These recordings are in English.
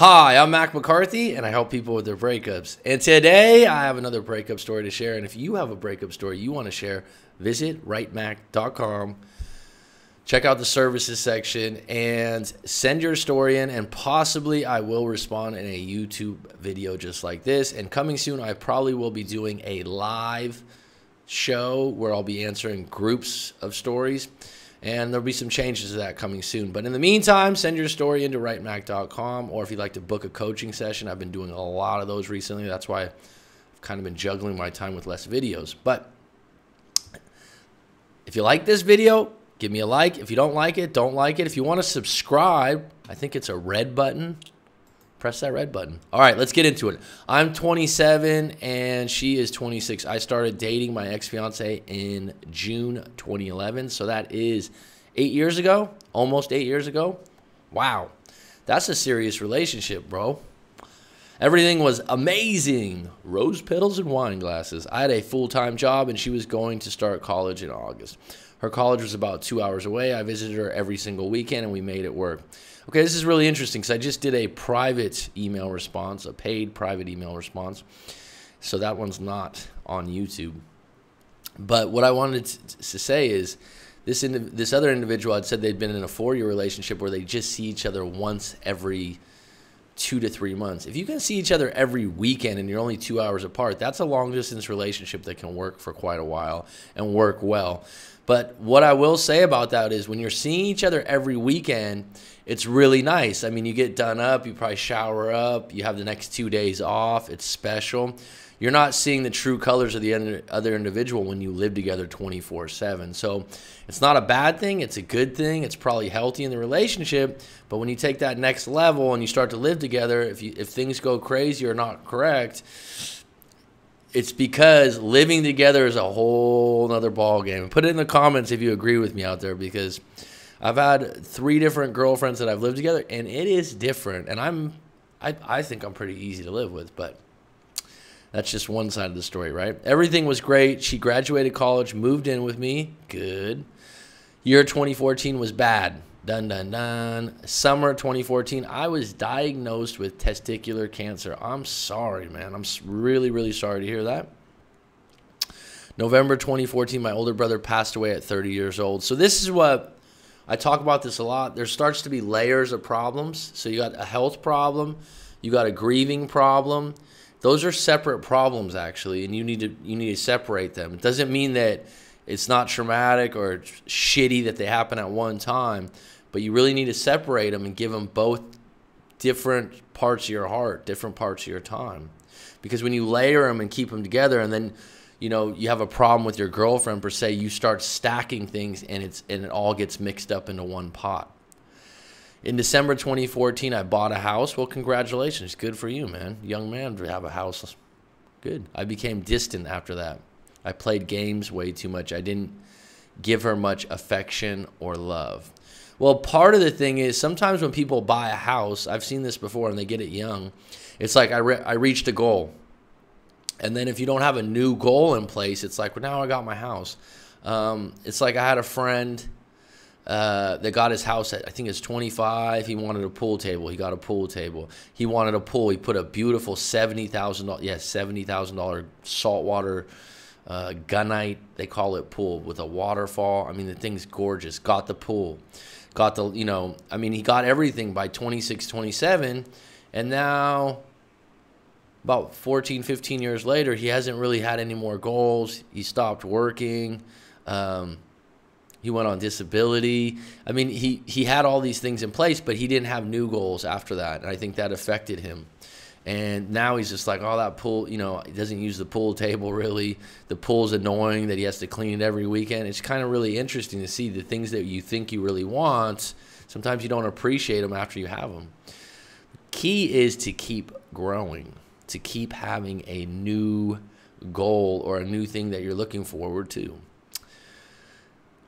Hi, I'm Mac McCarthy, and I help people with their breakups. And today, I have another breakup story to share. And if you have a breakup story you want to share, visit writemac.com. Check out the services section and send your story in, and possibly I will respond in a YouTube video just like this. And coming soon, I probably will be doing a live show where I'll be answering groups of stories. And there'll be some changes to that coming soon. But in the meantime, send your story into writemac.com, or if you'd like to book a coaching session, I've been doing a lot of those recently. That's why I've kind of been juggling my time with less videos. But if you like this video, give me a like. If you don't like it, don't like it. If you want to subscribe, I think it's a red button. Press that red button. All right, let's get into it. I'm 27 and she is 26. I started dating my ex-fiance in June 2011. So that is 8 years ago, almost 8 years ago. Wow, that's a serious relationship, bro. Everything was amazing. Rose petals and wine glasses. I had a full-time job and she was going to start college in August. Her college was about 2 hours away. I visited her every single weekend and we made it work. Okay, this is really interesting because I just did a private email response, a paid private email response. So that one's not on YouTube. But what I wanted to say is this other individual had said they'd been in a 4-year relationship where they just see each other once every 2 to 3 months. If you can see each other every weekend and you're only 2 hours apart, that's a long-distance relationship that can work for quite a while and work well. But what I will say about that is when you're seeing each other every weekend, it's really nice. I mean, you get done up, you probably shower up, you have the next 2 days off. It's special. You're not seeing the true colors of the other individual when you live together 24/7. So it's not a bad thing. It's a good thing. It's probably healthy in the relationship. But when you take that next level and you start to live together, if things go crazy or not correct, it's because living together is a whole nother ball game. Put it in the comments if you agree with me out there, because I've had 3 different girlfriends that I've lived together, and it is different. And I think I'm pretty easy to live with, but that's just one side of the story, right? Everything was great. She graduated college, moved in with me. Good. Year 2014 was bad. Dun, dun, dun. Summer 2014, I was diagnosed with testicular cancer. I'm sorry, man. I'm really, really sorry to hear that. November 2014, my older brother passed away at 30 years old. So this is what I talk about this a lot. There starts to be layers of problems. So you got a health problem, you got a grieving problem. Those are separate problems, actually, and you need to separate them. It doesn't mean that it's not traumatic or shitty that they happen at one time, but you really need to separate them and give them both different parts of your heart, different parts of your time. Because when you layer them and keep them together, and then you have a problem with your girlfriend per se, you start stacking things and it all gets mixed up into one pot. In December 2014, I bought a house. Well, congratulations. Good for you, man. Young man to have a house. Good. I became distant after that. I played games way too much. I didn't give her much affection or love. Well, part of the thing is sometimes when people buy a house, I've seen this before and they get it young, it's like I reached a goal. And then if you don't have a new goal in place, it's like, well, now I got my house. It's like I had a friend that got his house at, I think it's 25. He wanted a pool table. He got a pool table. He wanted a pool. He put a beautiful $70,000 saltwater gunite, they call it, pool with a waterfall. I mean, the thing's gorgeous. Got the pool. Got the, I mean, he got everything by 26, 27. And now, about 14, 15 years later, he hasn't really had any more goals. He stopped working. He went on disability. I mean, he had all these things in place, but he didn't have new goals after that. And I think that affected him. And now he's just like, oh, that pool, he doesn't use the pool table really. The pool's annoying that he has to clean it every weekend. It's kind of really interesting to see the things that you think you really want. Sometimes you don't appreciate them after you have them. Key is to keep growing, to keep having a new goal or a new thing that you're looking forward to.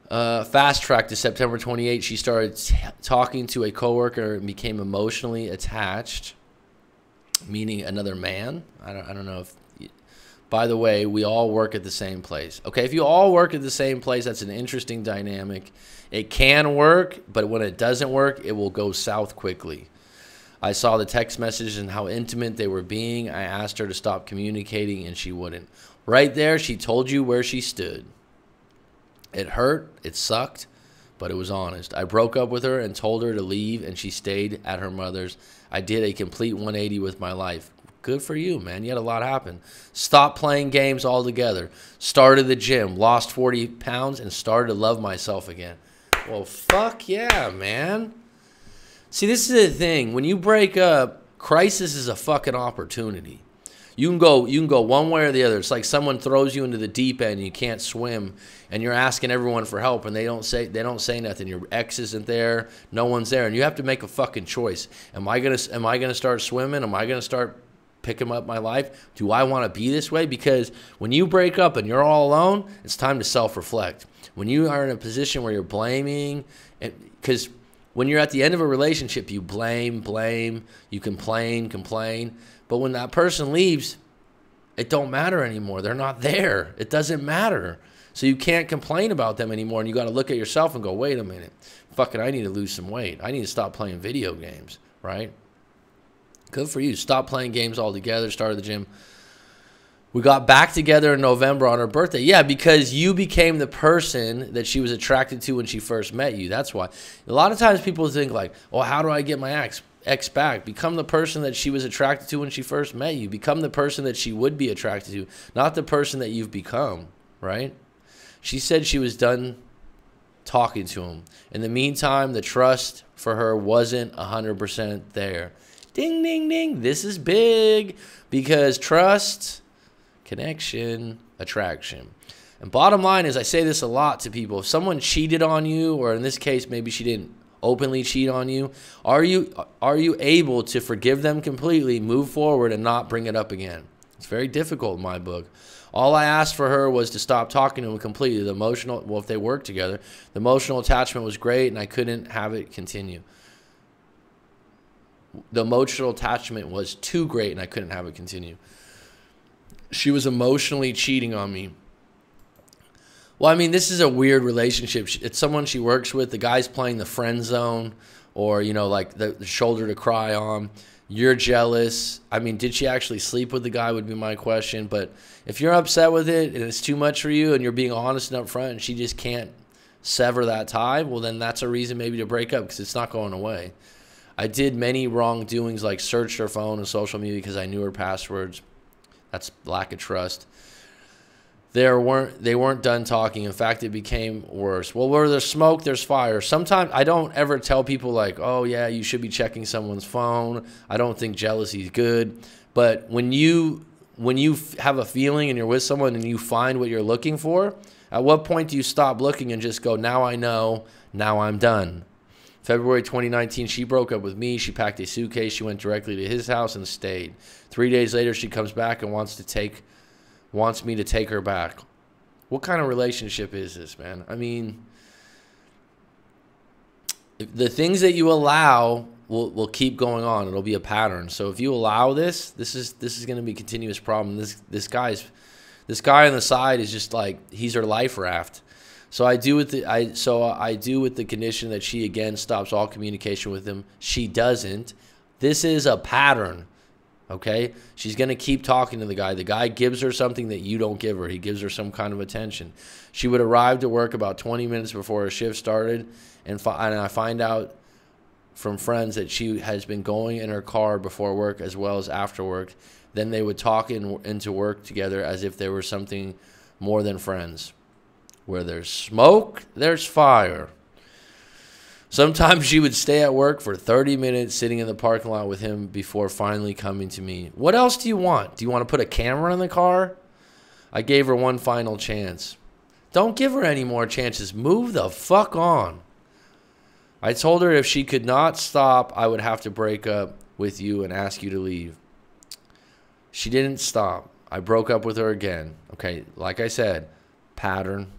Fast track to September 28th, she started talking to a coworker and became emotionally attached, meaning another man. I don't know if, by the way, we all work at the same place. Okay, if you all work at the same place, that's an interesting dynamic. It can work, but when it doesn't work, it will go south quickly. I saw the text messages and how intimate they were being. I asked her to stop communicating, and she wouldn't. Right there, she told you where she stood. It hurt. It sucked. But it was honest. I broke up with her and told her to leave, and she stayed at her mother's. I did a complete 180 with my life. Good for you, man. You had a lot happen. Stopped playing games altogether. Started the gym. Lost 40 pounds and started to love myself again. Well, fuck yeah, man. See, this is the thing. When you break up, crisis is a fucking opportunity. You can go one way or the other. It's like someone throws you into the deep end and you can't swim, and you're asking everyone for help, and they don't say nothing. Your ex isn't there, no one's there, and you have to make a fucking choice. Am I gonna start swimming? Am I gonna start picking up my life? Do I want to be this way? Because when you break up and you're all alone, it's time to self-reflect. When you are in a position where you're blaming, because when you're at the end of a relationship, you blame, you complain. But when that person leaves, it don't matter anymore. They're not there. It doesn't matter. So you can't complain about them anymore, and you got to look at yourself and go, wait a minute. Fucking, I need to lose some weight. I need to stop playing video games, right? Good for you. Stop playing games altogether. Started the gym. We got back together in November on her birthday. Yeah, because you became the person that she was attracted to when she first met you. That's why. A lot of times people think like, oh, how do I get my ex back? Become the person that she was attracted to when she first met you. Become the person that she would be attracted to, not the person that you've become, right? She said she was done talking to him. In the meantime, the trust for her wasn't 100% there. Ding, ding, ding. This is big because trust, connection, attraction. And bottom line is, I say this a lot to people. If someone cheated on you, or in this case, maybe she didn't openly cheat on you, are you able to forgive them completely, move forward, and not bring it up again? It's very difficult in my book. All I asked for her was to stop talking to him completely. The emotional, well, if they worked together, the emotional attachment was great, and I couldn't have it continue. The emotional attachment was too great, and I couldn't have it continue. She was emotionally cheating on me. Well, I mean, this is a weird relationship. It's someone she works with. The guy's playing the friend zone, or, you know, like the shoulder to cry on. You're jealous. I mean, did she actually sleep with the guy would be my question. But if you're upset with it and it's too much for you and you're being honest and upfront and she just can't sever that tie, well, then that's a reason maybe to break up, because it's not going away. I did many wrongdoings, like searched her phone and social media because I knew her passwords. That's lack of trust. They weren't done talking. In fact, it became worse. Well, where there's smoke, there's fire. Sometimes I don't ever tell people like, oh, yeah, you should be checking someone's phone. I don't think jealousy is good. But when you have a feeling and you're with someone and you find what you're looking for, at what point do you stop looking and just go, now I know, now I'm done? February 2019, she broke up with me. She packed a suitcase. She went directly to his house and stayed. 3 days later, she comes back and wants me to take her back. What kind of relationship is this, man? I mean, the things that you allow will keep going on. It'll be a pattern. So if you allow this is going to be a continuous problem. This guy on the side is just like, he's her life raft. So I do with the condition that she again stops all communication with him. She doesn't. This is a pattern. Okay? She's going to keep talking to the guy. The guy gives her something that you don't give her. He gives her some kind of attention. She would arrive to work about 20 minutes before her shift started, and I find out from friends that she has been going in her car before work as well as after work. Then they would talk into work together as if they were something more than friends. Where there's smoke, there's fire. Sometimes she would stay at work for 30 minutes sitting in the parking lot with him before finally coming to me. What else do you want? Do you want to put a camera in the car? I gave her one final chance. Don't give her any more chances. Move the fuck on. I told her if she could not stop, I would have to break up with you and ask you to leave. She didn't stop. I broke up with her again. Okay, like I said, pattern.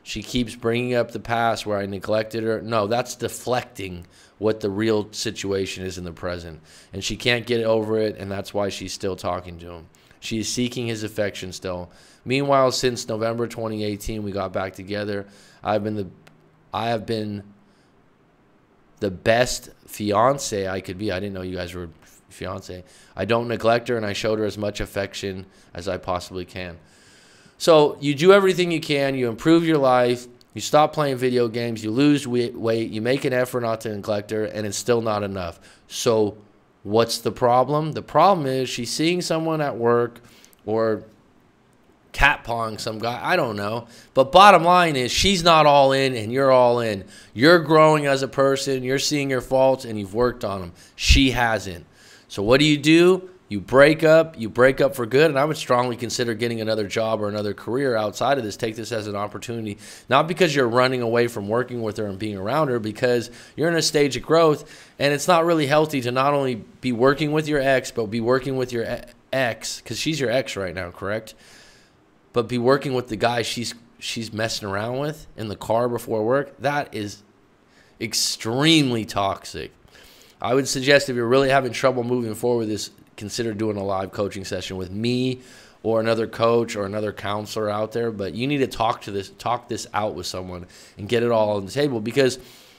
She keeps bringing up the past where I neglected her. No, that's deflecting what the real situation is in the present. And she can't get over it, and that's why she's still talking to him. She is seeking his affection still. Meanwhile, since November 2018, we got back together. I have been the best fiance I could be. I didn't know you guys were fiance. I don't neglect her, and I showed her as much affection as I possibly can. So you do everything you can. You improve your life. You stop playing video games. You lose weight. You make an effort not to neglect her, and it's still not enough. So what's the problem? The problem is she's seeing someone at work or catpawing some guy. I don't know. But bottom line is she's not all in and you're all in. You're growing as a person. You're seeing your faults and you've worked on them. She hasn't. So what do? You break up. You break up for good. And I would strongly consider getting another job or another career outside of this. Take this as an opportunity. Not because you're running away from working with her and being around her, because you're in a stage of growth. And it's not really healthy to not only be working with your ex, but be working with your ex, because she's your ex right now, correct? But be working with the guy she's messing around with in the car before work. That is extremely toxic. I would suggest if you're really having trouble moving forward with this, consider doing a live coaching session with me or another coach or another counselor out there. But you need to talk this out with someone and get it all on the table, because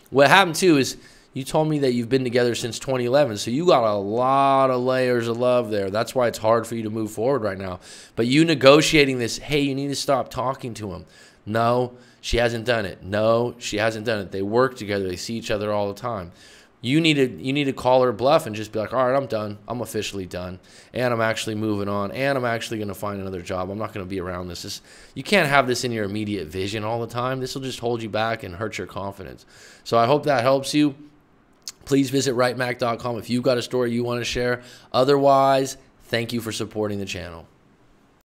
what happened too is you told me that you've been together since 2011, so you got a lot of layers of love there. That's why it's hard for you to move forward right now. But you negotiating this, hey, you need to stop talking to him. No, she hasn't done it. No, she hasn't done it. They work together. They see each other all the time. You need to call her bluff and just be like, all right, I'm done. I'm officially done. And I'm actually moving on. And I'm actually going to find another job. I'm not going to be around this. You can't have this in your immediate vision all the time. This will just hold you back and hurt your confidence. So I hope that helps you. Please visit rightmac.com if you've got a story you want to share. Otherwise, thank you for supporting the channel.